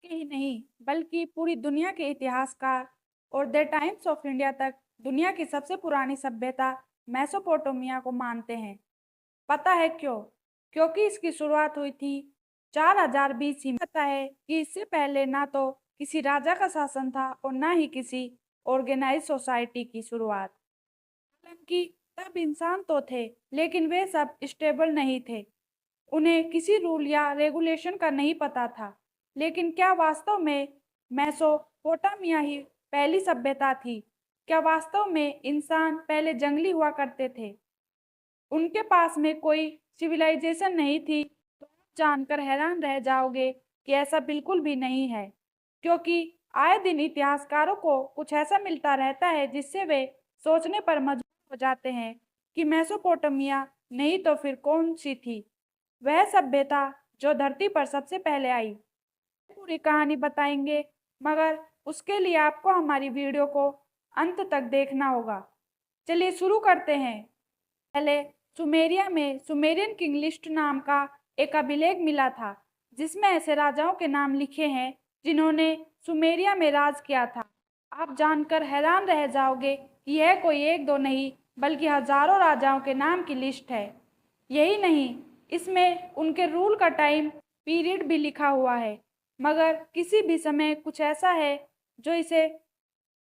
के ही नहीं बल्कि पूरी दुनिया के इतिहासकार और द टाइम्स ऑफ इंडिया तक दुनिया की सबसे पुरानी सभ्यता मेसोपोटामिया को मानते हैं। पता है क्यों? क्योंकि इसकी शुरुआत हुई थी 4000 बीसी में। पता है कि इससे पहले ना तो किसी राजा का शासन था और ना ही किसी ऑर्गेनाइज सोसाइटी की शुरुआत। हालांकि तब इंसान तो थे, लेकिन वे सब स्टेबल नहीं थे। उन्हें किसी रूल या रेगुलेशन का नहीं पता था। लेकिन क्या वास्तव में मेसोपोटामिया ही पहली सभ्यता थी? क्या वास्तव में इंसान पहले जंगली हुआ करते थे? उनके पास में कोई सिविलाइजेशन नहीं थी? तो आप जानकर हैरान रह जाओगे कि ऐसा बिल्कुल भी नहीं है। क्योंकि आए दिन इतिहासकारों को कुछ ऐसा मिलता रहता है जिससे वे सोचने पर मजबूर हो जाते हैं कि मेसोपोटामिया नहीं तो फिर कौन सी थी वह सभ्यता जो धरती पर सबसे पहले आई। पूरी कहानी बताएंगे, मगर उसके लिए आपको हमारी वीडियो को अंत तक देखना होगा। चलिए शुरू करते हैं। पहले सुमेरिया में सुमेरियन किंग लिस्ट नाम का एक अभिलेख मिला था, जिसमें ऐसे राजाओं के नाम लिखे हैं जिन्होंने सुमेरिया में राज किया था। आप जानकर हैरान रह जाओगे कि यह कोई एक दो नहीं बल्कि हजारों राजाओं के नाम की लिस्ट है। यही नहीं, इसमें उनके रूल का टाइम पीरियड भी लिखा हुआ है। मगर किसी भी समय कुछ ऐसा है जो इसे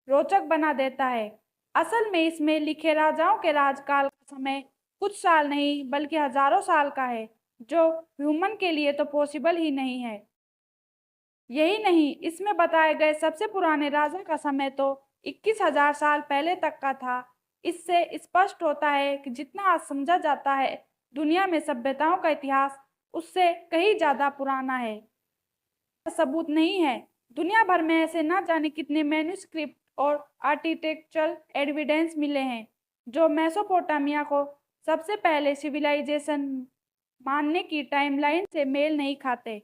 रोचक बना देता है। असल में इसमें लिखे राजाओं के राजकाल का समय कुछ साल नहीं बल्कि हजारों साल का है, जो ह्यूमन के लिए तो पॉसिबल ही नहीं है। यही नहीं, इसमें बताए गए सबसे पुराने राजा का समय तो 21,000 साल पहले तक का था। इससे स्पष्ट होता है कि जितना आज समझा जाता है दुनिया में सभ्यताओं का इतिहास उससे कहीं ज्यादा पुराना है। सबूत नहीं है। दुनिया भर में ऐसे ना जाने कितने मैन्युस्क्रिप्ट और आर्किटेक्चरल एविडेंस मिले हैं जो मेसोपोटामिया को सबसे पहले सिविलाइजेशन मानने की टाइमलाइन से मेल नहीं खाते।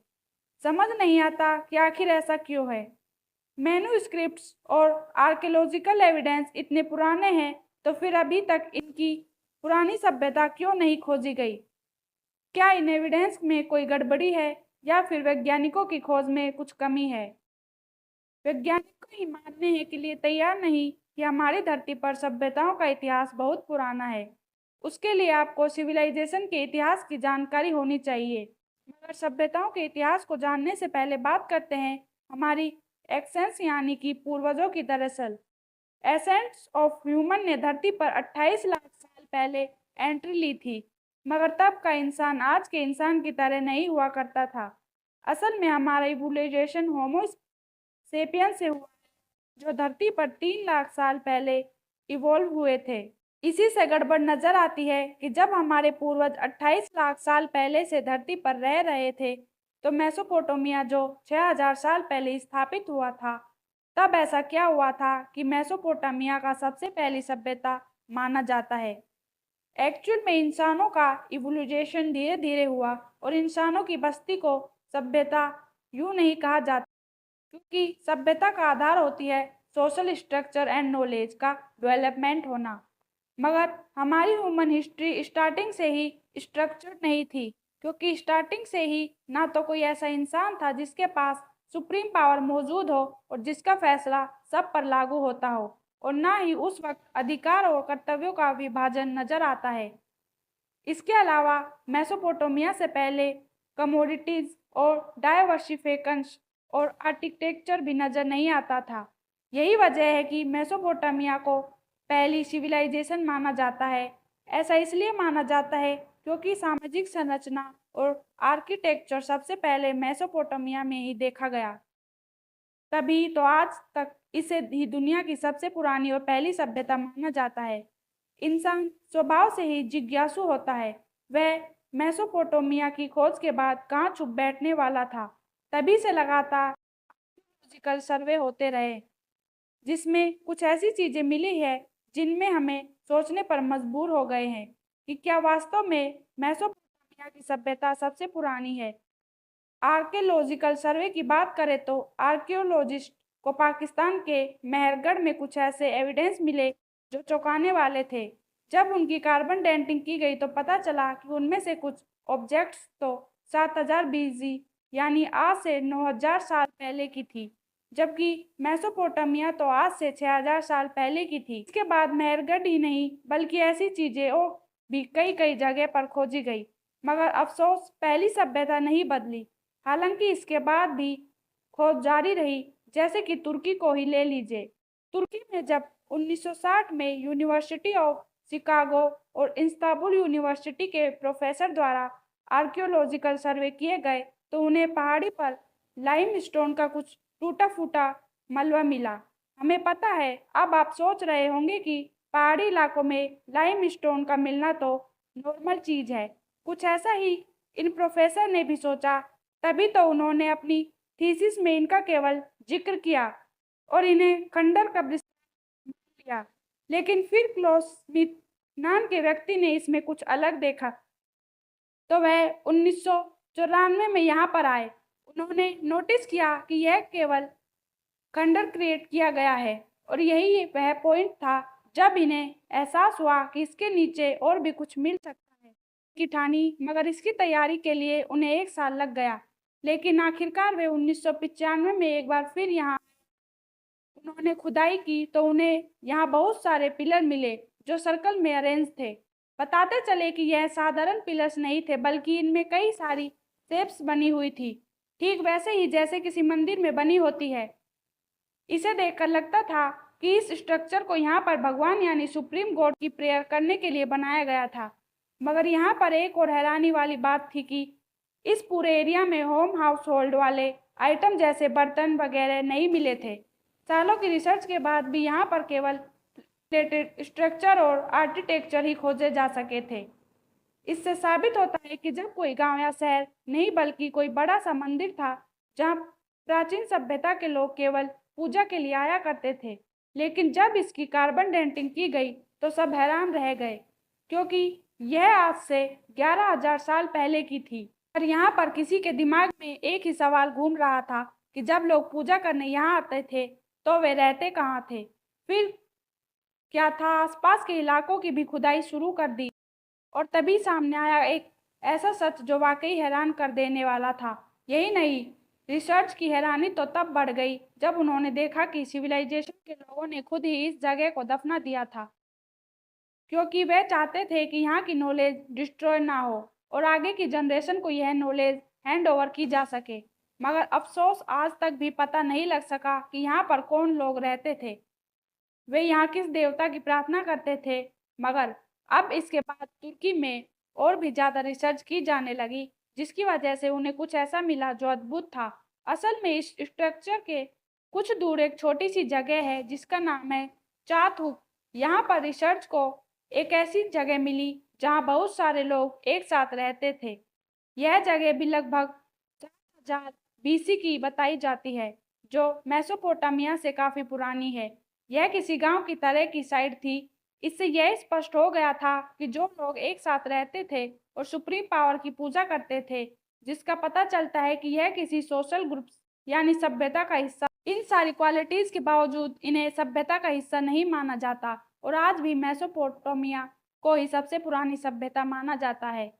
समझ नहीं आता कि आखिर ऐसा क्यों है। मैन्युस्क्रिप्ट्स और आर्कियोलॉजिकल एविडेंस इतने पुराने हैं, तो फिर अभी तक इनकी पुरानी सभ्यता क्यों नहीं खोजी गई? क्या इन एविडेंस में कोई गड़बड़ी है या फिर वैज्ञानिकों की खोज में कुछ कमी है? वैज्ञानिक ही मानने के लिए तैयार नहीं कि हमारी धरती पर सभ्यताओं का इतिहास बहुत पुराना है। उसके लिए आपको सिविलाइजेशन के इतिहास की जानकारी होनी चाहिए। मगर सभ्यताओं के इतिहास को जानने से पहले बात करते हैं हमारी एक्सेंस यानी कि पूर्वजों की। दरअसल एसेंट्स ऑफ ह्यूमन ने धरती पर 28 लाख साल पहले एंट्री ली थी। मगर तब का इंसान आज के इंसान की तरह नहीं हुआ करता था। असल में हमारा इवोल्यूशन होमो सेपियंस से हुआ है, जो धरती पर 3 लाख साल पहले इवोल्व हुए थे। इसी से गड़बड़ नजर आती है कि जब हमारे पूर्वज 28 लाख साल पहले से धरती पर रह रहे थे, तो मेसोपोटामिया जो 6000 साल पहले स्थापित हुआ था, तब ऐसा क्या हुआ था कि मेसोपोटामिया का सबसे पहली सभ्यता माना जाता है? एक्चुअल में इंसानों का इवोल्यूशन धीरे धीरे हुआ और इंसानों की बस्ती को सभ्यता यूं नहीं कहा जाता, क्योंकि सभ्यता का आधार होती है सोशल स्ट्रक्चर एंड नॉलेज का डेवलपमेंट होना। मगर हमारी ह्यूमन हिस्ट्री स्टार्टिंग से ही स्ट्रक्चर्ड नहीं थी, क्योंकि स्टार्टिंग से ही ना तो कोई ऐसा इंसान था जिसके पास सुप्रीम पावर मौजूद हो और जिसका फैसला सब पर लागू होता हो, और ना ही उस वक्त अधिकार और कर्तव्यों का विभाजन नजर आता है। इसके अलावा मेसोपोटामिया से पहले कमोडिटीज और डाइवर्सिफिकेशंस और आर्किटेक्चर भी नजर नहीं आता था। यही वजह है कि मेसोपोटामिया को पहली सिविलाइजेशन माना जाता है। ऐसा इसलिए माना जाता है क्योंकि सामाजिक संरचना और आर्किटेक्चर सबसे पहले मेसोपोटामिया में ही देखा गया। तभी तो आज तक इसे ही दुनिया की सबसे पुरानी और पहली सभ्यता माना जाता है। इंसान स्वभाव से ही जिज्ञासु होता है। वह मेसोपोटामिया की खोज के बाद कहाँ छुप बैठने वाला था। तभी से लगातार आर्कियोलॉजिकल सर्वे होते रहे, जिसमें कुछ ऐसी चीजें मिली है जिनमें हमें सोचने पर मजबूर हो गए हैं कि क्या वास्तव में मेसोपोटामिया की सभ्यता सबसे पुरानी है। आर्कियोलॉजिकल सर्वे की बात करें तो आर्कियोलॉजिस्ट को पाकिस्तान के मेहरगढ़ में कुछ ऐसे एविडेंस मिले जो चौंकाने वाले थे। जब उनकी कार्बन डेटिंग की गई तो पता चला कि उनमें से कुछ ऑब्जेक्ट्स तो 7000 बीसी यानी आज से 9000 साल पहले की थी, जबकि मेसोपोटामिया तो आज से 6000 साल पहले की थी। इसके बाद मेहरगढ़ ही नहीं बल्कि ऐसी चीजें और भी कई कई जगह पर खोजी गई, मगर अफसोस पहली सभ्यता नहीं बदली। हालांकि इसके बाद भी खोज जारी रही, जैसे कि तुर्की को ही ले लीजिए। तुर्की में जब 1960 में यूनिवर्सिटी ऑफ शिकागो और इस्तांबुल यूनिवर्सिटी के प्रोफेसर द्वारा आर्कियोलॉजिकल सर्वे किए गए तो उन्हें पहाड़ी पर लाइमस्टोन का कुछ टूटा फूटा मलबा मिला। हमें पता है, अब आप सोच रहे होंगे कि पहाड़ी इलाकों में लाइमस्टोन का मिलना तो नॉर्मल चीज है। कुछ ऐसा ही इन प्रोफेसर ने भी सोचा, तभी तो उन्होंने अपनी थीसिस में इनका केवल जिक्र किया और इन्हें खंडर कब्रिस्तान मान लिया। लेकिन फिर क्लॉस स्मिथ नाम के व्यक्ति ने इसमें कुछ अलग देखा, तो वह 1994 में यहाँ पर आए। उन्होंने नोटिस किया कि यह केवल खंडर क्रिएट किया गया है, और यही वह पॉइंट था जब इन्हें एहसास हुआ कि इसके नीचे और भी कुछ मिल सकता है की ठानी। मगर इसकी तैयारी के लिए उन्हें 1 साल लग गया। लेकिन आखिरकार वे 1995 में एक बार फिर यहाँ उन्होंने खुदाई की तो उन्हें यहाँ बहुत सारे पिलर मिले जो सर्कल में अरेंज थे। बताते चले कि यह साधारण पिलर्स नहीं थे, बल्कि इनमें कई सारी शेप्स बनी हुई थी, ठीक वैसे ही जैसे किसी मंदिर में बनी होती है। इसे देखकर लगता था कि इस स्ट्रक्चर को यहाँ पर भगवान यानी सुप्रीम गॉड की प्रेयर करने के लिए बनाया गया था। मगर यहाँ पर एक और हैरानी वाली बात थी कि इस पूरे एरिया में होम हाउस होल्ड वाले आइटम जैसे बर्तन वगैरह नहीं मिले थे। सालों की रिसर्च के बाद भी यहाँ पर केवल स्ट्रक्चर और आर्किटेक्चर ही खोजे जा सके थे। इससे साबित होता है कि जब कोई गांव या शहर नहीं बल्कि कोई बड़ा सा मंदिर था जहाँ प्राचीन सभ्यता के लोग केवल पूजा के लिए आया करते थे। लेकिन जब इसकी कार्बन डेटिंग की गई तो सब हैरान रह गए, क्योंकि यह आज से 11,000 साल पहले की थी। और यहाँ पर किसी के दिमाग में एक ही सवाल घूम रहा था कि जब लोग पूजा करने यहाँ आते थे तो वे रहते कहाँ थे। फिर क्या था, आसपास के इलाकों की भी खुदाई शुरू कर दी, और तभी सामने आया एक ऐसा सच जो वाकई हैरान कर देने वाला था। यही नहीं, रिसर्च की हैरानी तो तब बढ़ गई जब उन्होंने देखा कि सिविलाइजेशन के लोगों ने खुद ही इस जगह को दफना दिया था, क्योंकि वे चाहते थे कि यहाँ की नॉलेज डिस्ट्रॉय ना हो और आगे की जनरेशन को यह नॉलेज हैंड ओवर की जा सके। मगर अफसोस आज तक भी पता नहीं लग सका कि यहाँ पर कौन लोग रहते थे, वे यहाँ किस देवता की प्रार्थना करते थे। मगर अब इसके बाद तुर्की में और भी ज़्यादा रिसर्च की जाने लगी, जिसकी वजह से उन्हें कुछ ऐसा मिला जो अद्भुत था। असल में इस स्ट्रक्चर के कुछ दूर एक छोटी सी जगह है जिसका नाम है चाथुक। यहाँ पर रिसर्च को एक ऐसी जगह मिली जहाँ बहुत सारे लोग एक साथ रहते थे। यह जगह भी लगभग 4000 BC की बताई जाती है, जो मेसोपोटामिया से काफ़ी पुरानी है। यह किसी गांव की तरह की साइट थी। इससे यह स्पष्ट हो गया था कि जो लोग एक साथ रहते थे और सुप्रीम पावर की पूजा करते थे, जिसका पता चलता है कि यह किसी सोशल ग्रुप यानी सभ्यता का हिस्सा। इन सारी क्वालिटीज के बावजूद इन्हें सभ्यता का हिस्सा नहीं माना जाता और आज भी मेसोपोटामिया को ही सबसे पुरानी सभ्यता माना जाता है।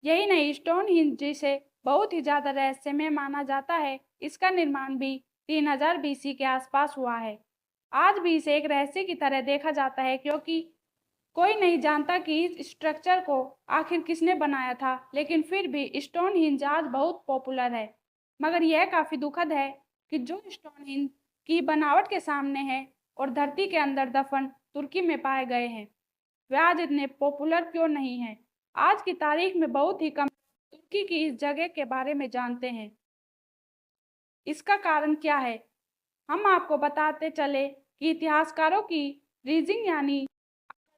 यही नहीं, स्टोनहेंज जिसे बहुत ही ज्यादा रहस्यमय माना जाता है, इसका निर्माण भी 3000 BC के आसपास हुआ है। आज भी इसे एक रहस्य की तरह देखा जाता है, क्योंकि कोई नहीं जानता कि इस स्ट्रक्चर को आखिर किसने बनाया था। लेकिन फिर भी स्टोनहेंज आज बहुत पॉपुलर है। मगर यह काफी दुखद है कि जो स्टोनहेंज की बनावट के सामने है और धरती के अंदर दफन तुर्की में पाए गए हैं, वे आज इतने पॉपुलर क्यों नहीं है। आज की तारीख में बहुत ही कम तुर्की की इस जगह के बारे में जानते हैं। इसका कारण क्या है, हम आपको बताते चले कि इतिहासकारों की रीजिंग यानी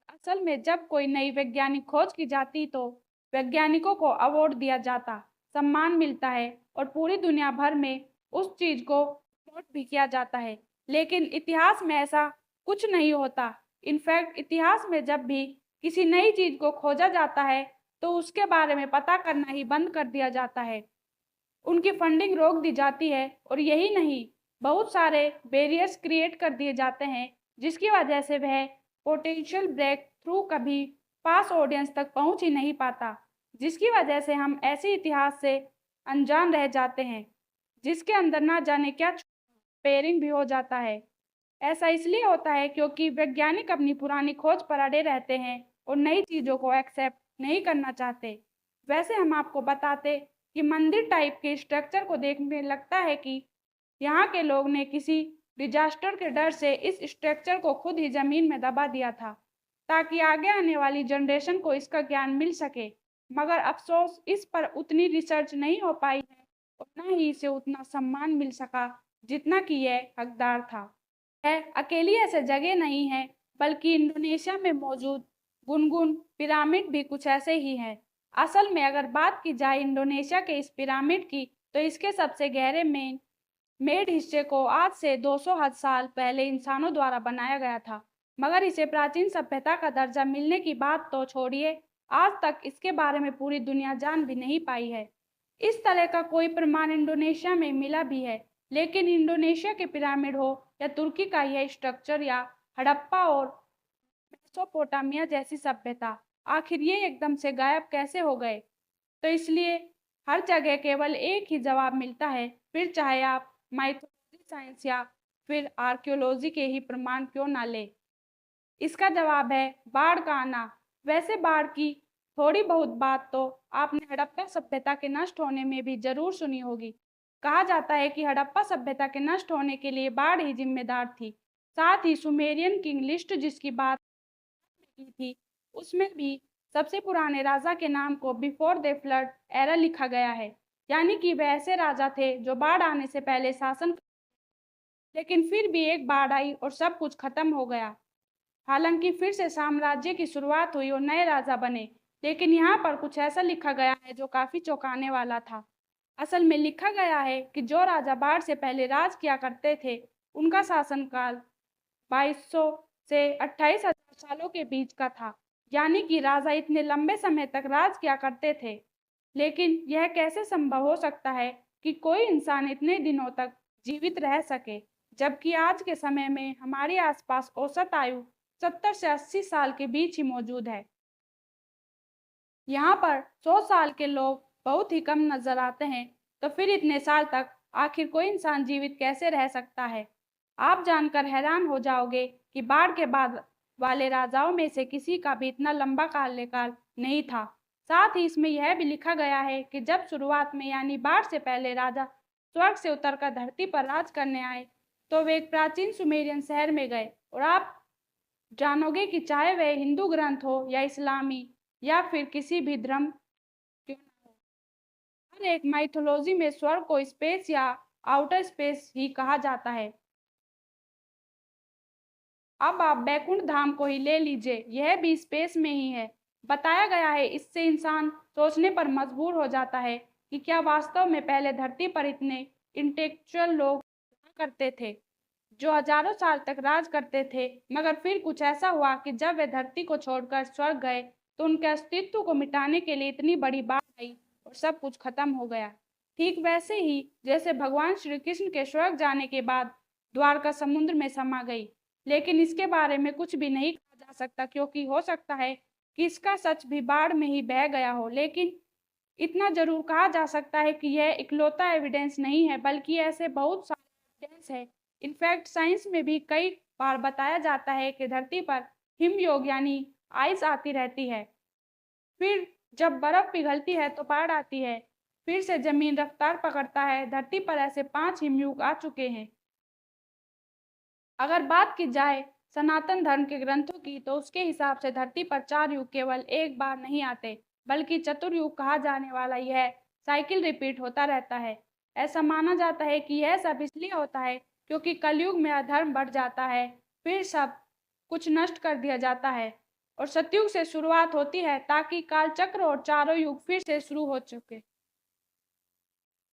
असल में जब कोई नई वैज्ञानिक खोज की जाती तो वैज्ञानिकों को अवार्ड दिया जाता, सम्मान मिलता है और पूरी दुनिया भर में उस चीज को प्रमोट भी किया जाता है। लेकिन इतिहास में ऐसा कुछ नहीं होता। इनफैक्ट इतिहास में जब भी किसी नई चीज को खोजा जाता है तो उसके बारे में पता करना ही बंद कर दिया जाता है, उनकी फंडिंग रोक दी जाती है। और यही नहीं, बहुत सारे बैरियर्स क्रिएट कर दिए जाते हैं, जिसकी वजह से वह पोटेंशियल ब्रेक थ्रू कभी पास ऑडियंस तक पहुंच ही नहीं पाता, जिसकी वजह से हम ऐसे इतिहास से अनजान रह जाते हैं, जिसके अंदर ना जाने क्या पेयरिंग भी हो जाता है। ऐसा इसलिए होता है क्योंकि वैज्ञानिक अपनी पुरानी खोज पर अड़े रहते हैं और नई चीज़ों को एक्सेप्ट नहीं करना चाहते। वैसे हम आपको बताते कि मंदिर टाइप के स्ट्रक्चर को देखने लगता है कि यहाँ के लोग ने किसी डिजास्टर के डर से इस स्ट्रक्चर को खुद ही जमीन में दबा दिया था, ताकि आगे आने वाली जनरेशन को इसका ज्ञान मिल सके। मगर अफसोस इस पर उतनी रिसर्च नहीं हो पाई है और न ही इसे उतना सम्मान मिल सका जितना कि यह हकदार था। यह अकेली ऐसे जगह नहीं है, बल्कि इंडोनेशिया में मौजूद गुनगुन पिरामिड भी कुछ ऐसे ही है। असल में अगर बात की जाए इंडोनेशिया के इस पिरामिड की, तो इसके सबसे गहरे मेड हिस्से को आज से 200 साल पहले इंसानों द्वारा बनाया गया था। मगर इसे प्राचीन सभ्यता का दर्जा मिलने की बात तो छोड़िए, आज तक इसके बारे में पूरी दुनिया जान भी नहीं पाई है। इस तरह का कोई प्रमाण इंडोनेशिया में मिला भी है, लेकिन इंडोनेशिया के पिरामिड हो या तुर्की का यह स्ट्रक्चर या हड़प्पा और मेसोपोटामिया जैसी सभ्यता, आखिर ये एकदम से गायब कैसे हो गए? तो इसलिए हर जगह केवल एक ही जवाब मिलता है, फिर चाहे आप माइथोलॉजी साइंस या फिर आर्कियोलॉजी के ही प्रमाण क्यों ना ले। इसका जवाब है बाढ़ का आना। वैसे बाढ़ की थोड़ी बहुत बात तो आपने हड़प्पा सभ्यता के नष्ट होने में भी जरूर सुनी होगी। कहा जाता है कि हड़प्पा सभ्यता के नष्ट होने के लिए बाढ़ ही जिम्मेदार थी। साथ ही सुमेरियन किंग लिस्ट जिसकी बात की थी, उसमें भी सबसे पुराने राजा के नाम को बिफोर द फ्लड एरा लिखा गया है, यानी कि वे ऐसे राजा थे जो बाढ़ आने से पहले शासन, लेकिन फिर भी एक बाढ़ आई और सब कुछ खत्म हो गया। हालांकि फिर से साम्राज्य की शुरुआत हुई और नए राजा बने, लेकिन यहाँ पर कुछ ऐसा लिखा गया है जो काफी चौंकाने वाला था। असल में लिखा गया है कि जो राजा बाढ़ से पहले राज किया करते थे, उनका शासनकाल 2200 से 28,000 सालों के बीच का था, यानी कि राजा इतने लंबे समय तक राज किया करते थे। लेकिन यह कैसे संभव हो सकता है कि कोई इंसान इतने दिनों तक जीवित रह सके, जबकि आज के समय में हमारे आसपास औसत आयु 70 से 80 साल के बीच ही मौजूद है। यहाँ पर 100 साल के लोग बहुत ही कम नजर आते हैं, तो फिर इतने साल तक आखिर कोई इंसान जीवित कैसे रह सकता है? आप जानकर हैरान हो जाओगे कि बाढ़ के बाद वाले राजाओं में से किसी का भी इतना लंबा कार्यकाल नहीं था। साथ ही इसमें यह भी लिखा गया है कि जब शुरुआत में यानी बाढ़ से पहले राजा स्वर्ग से उतरकर धरती पर राज करने आए, तो वे एक प्राचीन सुमेरियन शहर में गए। और आप जानोगे कि चाहे वह हिंदू ग्रंथ हो या इस्लामी या फिर किसी भी धर्म क्यों ना हो, हर एक माइथोलॉजी में स्वर्ग को स्पेस या आउटर स्पेस ही कहा जाता है। अब आप बैकुंठ धाम को ही ले लीजिए, यह भी स्पेस में ही है, बताया गया है। इससे इंसान सोचने पर मजबूर हो जाता है कि क्या वास्तव में पहले धरती पर इतने इंटेलेक्चुअल लोग हुआ करते थे जो हजारों साल तक राज करते थे, मगर फिर कुछ ऐसा हुआ कि जब वे धरती को छोड़कर स्वर्ग गए, तो उनके अस्तित्व को मिटाने के लिए इतनी बड़ी बाढ़ आई और सब कुछ खत्म हो गया। ठीक वैसे ही जैसे भगवान श्री कृष्ण के स्वर्ग जाने के बाद द्वारका समुद्र में समा गई, लेकिन इसके बारे में कुछ भी नहीं कहा जा सकता, क्योंकि हो सकता है कि इसका सच भी बाढ़ में ही बह गया हो। लेकिन इतना जरूर कहा जा सकता है कि यह इकलौता एविडेंस नहीं है, बल्कि ऐसे बहुत सारे एविडेंस है। इनफैक्ट साइंस में भी कई बार बताया जाता है कि धरती पर हिमयोग यानी आइस आती रहती है, फिर जब बर्फ पिघलती है तो बाढ़ आती है, फिर से जमीन रफ्तार पकड़ता है। धरती पर ऐसे 5 हिमयुग आ चुके हैं। अगर बात की जाए सनातन धर्म के ग्रंथों की, तो उसके हिसाब से धरती पर 4 युग केवल एक बार नहीं आते, बल्कि चतुर्युग कहा जाने वाला यह साइकिल रिपीट होता रहता है। ऐसा माना जाता है कि यह सब इसलिए होता है क्योंकि कलयुग में अधर्म बढ़ जाता है, फिर सब कुछ नष्ट कर दिया जाता है और सतयुग से शुरुआत होती है, ताकि कालचक्र और चारों युग फिर से शुरू हो चुके।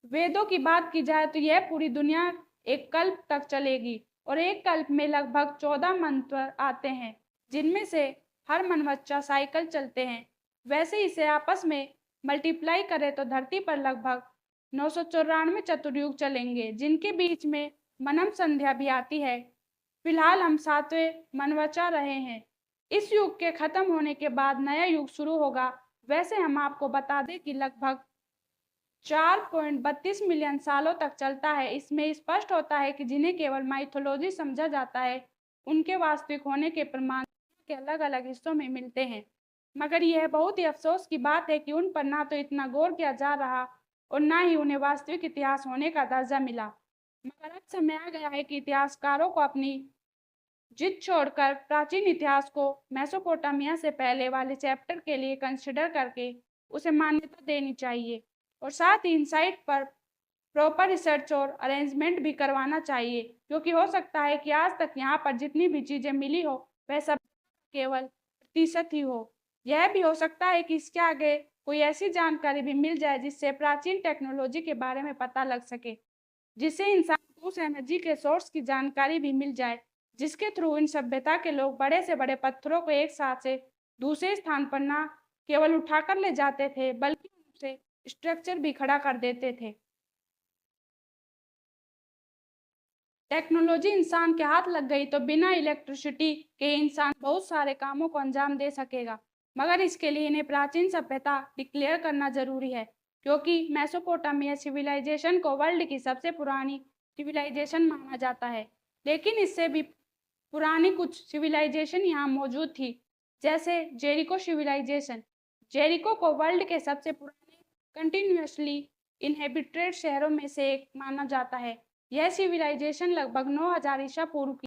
वेदों की बात की जाए तो यह पूरी दुनिया एक कल्प तक चलेगी और एक कल्प में लगभग 14 मंत्र आते हैं, जिनमें से हर मनवच्चा साइकिल चलते हैं। वैसे इसे आपस में मल्टीप्लाई करें तो धरती पर लगभग 994 चतुर्युग चलेंगे, जिनके बीच में मनम संध्या भी आती है। फिलहाल हम 7वें मनवचा रहे हैं। इस युग के खत्म होने के बाद नया युग शुरू होगा। वैसे हम आपको बता दें कि लगभग 4.32 मिलियन सालों तक चलता है। इसमें स्पष्ट होता है कि जिन्हें केवल माइथोलॉजी समझा जाता है, उनके वास्तविक होने के प्रमाण के अलग अलग हिस्सों में मिलते हैं। मगर यह बहुत ही अफसोस की बात है कि उन पर ना तो इतना गौर किया जा रहा और ना ही उन्हें वास्तविक इतिहास होने का दर्जा मिला। मगर अब समय आ गया है कि इतिहासकारों को अपनी जिद छोड़कर प्राचीन इतिहास को मेसोपोटामिया से पहले वाले चैप्टर के लिए कंसिडर करके उसे मान्यता देनी चाहिए और साथ ही इन साइट पर प्रॉपर रिसर्च और अरेंजमेंट भी करवाना चाहिए, क्योंकि हो सकता है कि आज तक यहाँ पर जितनी भी चीजें मिली हो वह सब केवल प्रतिशत ही हो। यह भी हो सकता है कि इसके आगे कोई ऐसी जानकारी भी मिल जाए जिससे प्राचीन टेक्नोलॉजी के बारे में पता लग सके, जिससे इंसान को उस एनर्जी के सोर्स की जानकारी भी मिल जाए जिसके थ्रू इन सभ्यता के लोग बड़े से बड़े पत्थरों को एक साथ से दूसरे स्थान पर ना केवल उठाकर ले जाते थे बल्कि उनसे स्ट्रक्चर भी खड़ा कर देते थे। टेक्नोलॉजी इंसान के हाथ लग गई तो बिना इलेक्ट्रिसिटी के इंसान बहुत सारे कामों को अंजाम दे सकेगा, मगर इसके लिए इन्हें प्राचीन सभ्यता डिक्लेयर करना जरूरी है, क्योंकि मेसोपोटामिया सिविलाइजेशन को वर्ल्ड की सबसे पुरानी सिविलाइजेशन माना जाता है। लेकिन इससे भी पुरानी कुछ सिविलाइजेशन यहाँ मौजूद थी, जैसे जेरिको सिविलाइजेशन। जेरिको को वर्ल्ड के सबसे पुराने कंटिन्यूअसली इनहेबिटेड शहरों में से एक माना जाता है। यह सिविलाइजेशन लगभग 9000 ईसा पूर्व की